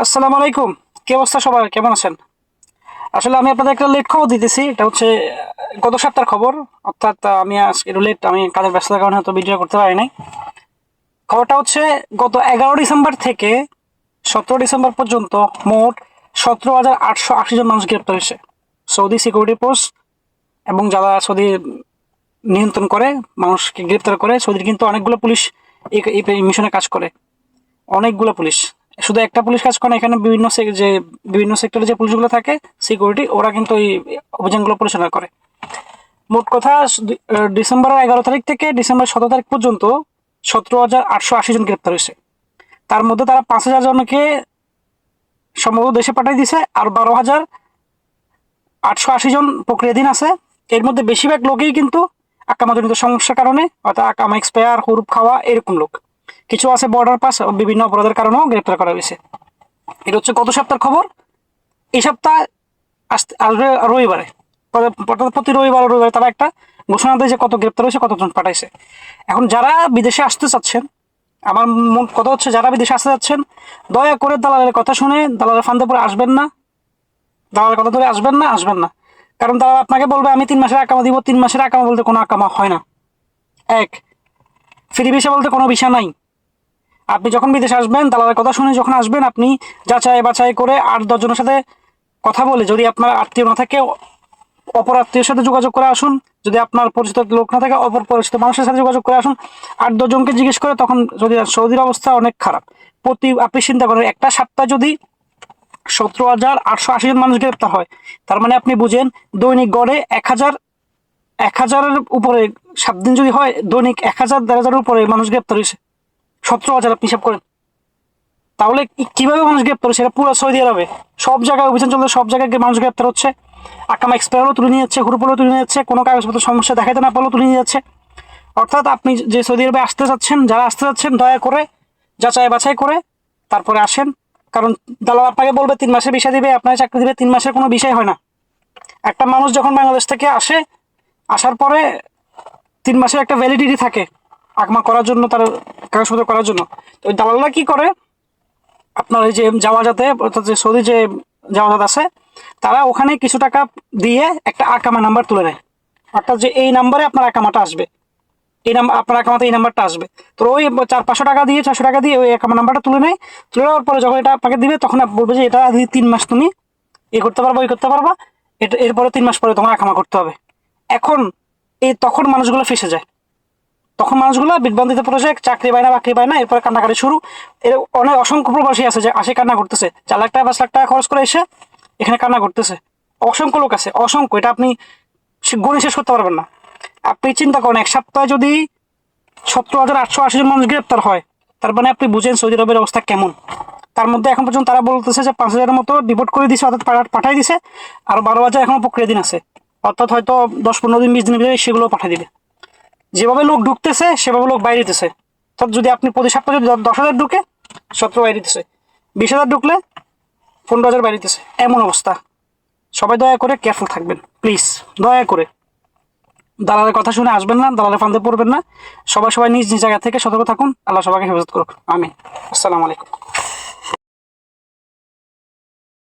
আসসালামু আলাইকুম। কি অবস্থা সবার, কেমন আছেন? আসলে আমি আপনাদের একটা লেট খবর দিতেছি। এটা হচ্ছে গত সপ্তাহের খবর। অর্থাৎ আমি আজকে একটু লেট, আমি কাজের ব্যস্ততার কারণে হয়তো ভিডিও করতে পারি নাই। খবরটা হচ্ছে গত 11 ডিসেম্বর থেকে 17 ডিসেম্বর পর্যন্ত মোট 17,880 জন মানুষ গ্রেপ্তার হয়েছে সৌদি সিকিউরিটি ফোর্স এবং যারা সৌদি নিয়ন্ত্রণ করে, মানুষকে গ্রেপ্তার করে। সৌদির কিন্তু অনেকগুলো পুলিশ এই মিশনে কাজ করে, অনেকগুলো পুলিশ। শুধু একটা পুলিশ কাজ করে না, এখানে বিভিন্ন সেক্টরে যে পুলিশগুলো থাকে সিকিউরিটি, ওরা কিন্তু এই অভিযানগুলো পরিচালনা করে। মোট কথা ডিসেম্বর 11 তারিখ থেকে ডিসেম্বর 17 তারিখ পর্যন্ত 17,880 জন গ্রেপ্তার হয়েছে। তার মধ্যে তারা 5,000 জনকে সম্ভবত দেশে পাঠিয়ে দিছে, আর 12,880 জন প্রক্রিয়াধীন আছে। এর মধ্যে বেশিরভাগ লোকেই কিন্তু আকামাজনিত সমস্যার কারণে, অর্থাৎ আকামা এক্সপায়ার, হুরুপ খাওয়া, এরকম লোক। কিছু আছে বর্ডার পাস, বিভিন্ন অপরাধের কারণেও গ্রেপ্তার করা হয়েছে। এটা হচ্ছে গত সপ্তাহের খবর। এই সপ্তাহ আসবে রবিবারে, প্রতি রবিবারে তারা একটা ঘোষণা দেয় যে কত গ্রেপ্তার হয়েছে, কতজন পাঠাইছে। এখন যারা বিদেশে আসতে চাচ্ছেন, আমার মূল কথা হচ্ছে যারা বিদেশে আসতে চাচ্ছেন, দয়া করে দালালের কথা শুনে দালালের ফান্দে পরে আসবেন না। দালালের কথা ধরে আসবেন না। কারণ দালাল আপনাকে বলবে আমি 3 মাসের আকামা দিব। 3 মাসের আকামা বলতে কোনো আকামা হয় না। এক, ফ্রি ভিসা বলতে কোনো ভিসা নাই। আপনি যখন বিদেশে আসবেন, দালালের কথা শুনে যখন আসবেন, আপনি যাচাই বাছাই করে 8-10 জনের সাথে কথা বলে, যদি আপনার আত্মীয় না থাকে অপর আত্মীয়ের সাথে যোগাযোগ করে আসুন। যদি আপনার পরিচিত লোক না থাকে অপর পরিচিত মানুষের সাথে যোগাযোগ করে আসুন। 8-10 জনকে জিজ্ঞেস করে তখন, যদি সৌদির অবস্থা অনেক খারাপ। আপনি চিন্তা করেন, একটা সপ্তাহে যদি 17,880 জন মানুষ গ্রেপ্তার হয়, তার মানে আপনি বুঝেন দৈনিক গড়ে 1,000-1,000-এর উপরে 7 দিন যদি হয়, দৈনিক 1,000-1,500-এর উপরে মানুষ গ্রেপ্তার হয়েছে। 17,000 আপনি হিসাব করেন। তাহলে কিভাবে মানুষ গ্রেপ্তার হচ্ছে? এটা পুরো সৌদি আরবে সব জায়গায় অভিযান চলছে, সব জায়গায় মানুষ গ্রেপ্তার হচ্ছে। আকামা এক্সপায়ারও তুলে নিয়ে যাচ্ছে, হুরুপলেও তুলে নিয়ে যাচ্ছে, কোনো কাগজপত্র সমস্যা দেখাতে না পারলেও তুলে নিয়ে যাচ্ছে। অর্থাৎ আপনি যে সৌদি আরবে আসতে চাচ্ছেন, যারা আসতে চাচ্ছেন, দয়া করে যাচাই বাছাই করে তারপরে আসেন। কারণ দালাল আপনাকে বলবে 3 মাসের বিষয় দিবে, আপনার চাকরি দিবে। 3 মাসের কোনো বিষয় হয় না। একটা মানুষ যখন বাংলাদেশ থেকে আসে, আসার পরে 3 মাসের একটা ভ্যালিডিটি থাকে আকমা করার জন্য, তার কাগজপত্র করার জন্য। তো ওই দালালরা কি করে, আপনার এই যে জাওয়াজাতে, অর্থাৎ যে সৌদি যে জাওয়াজাত আছে, তারা ওখানে কিছু টাকা দিয়ে একটা আকামা নাম্বার তুলে নেয়। অর্থাৎ যে এই নাম্বারে আপনার আকামাটা আসবে, এই নাম্বার আপনার আকামাতে এই নাম্বারটা আসবে। তো ওই 400-500 টাকা দিয়ে, 400 টাকা দিয়ে ওই আকামা নাম্বারটা তুলে নেয়। তুলে নেওয়ার পরে যখন এটা আপনাকে দিবে, তখন বলবে যে এটা 3 মাস তুমি করতে পারবা, করতে পারবা। এটা এরপরে 3 মাস পরে তোমার আকামা করতে হবে। এখন তখন মানুষগুলো ফেসে যায়। তখন মানুষগুলো বিভ্রান্তিতে পড়ে যায়, চাকরি পায় না, বাকরি পায় না। এরপরে কান্নাকাটি শুরু। এর অনেক অসংখ্য প্রবাসী আছে যে আসে কান্না করতেছে, 4 লাখ টাকা 5 লাখ টাকা খরচ করে এসে এখানে কান্না করতেছে। অসংখ্য লোক আছে, অসংখ্য। এটা আপনি গণে শেষ করতে পারবেন না। আপনি চিন্তা করেন, এক সপ্তাহে যদি 17,880 জন মানুষ গ্রেপ্তার হয়, তার মানে আপনি বুঝেন সৌদি আরবের অবস্থা কেমন। তার মধ্যে এখন পর্যন্ত তারা বলতেছে যে 5,000-এর মতো ডিপোর্ট করে দিছে, অর্থাৎ পাঠাই দিছে। আর 12,000 এখনো প্রক্রিয়াধীন আছে। অর্থাৎ হয়তো 10-15 দিন 20 দিনের ভিতরে সেগুলো পাঠিয়ে দিবে। যেভাবে লোক ঢুকতেছে সেভাবে লোক বাইরে দিতেছে। তো যদি আপনি প্রতি সপ্তাহে যদি 10,000 ঢুকে, 17 বাইরে দিতেছে। 20,000 ঢুকলে 15,000 বাইরে দিতেছে। এমন অবস্থা। সবাই দয়া করে কেয়ারফুল থাকবেন প্লিজ। দয়া করে দালালের কথা শুনে আসবেন না, দালালের ফান্দে পড়বেন না। সবাই নিজ নিজ জায়গা থেকে সতর্ক থাকুন। আল্লাহ সবাইকে হেফাজত করুক। আমিন। আসসালামু আলাইকুম।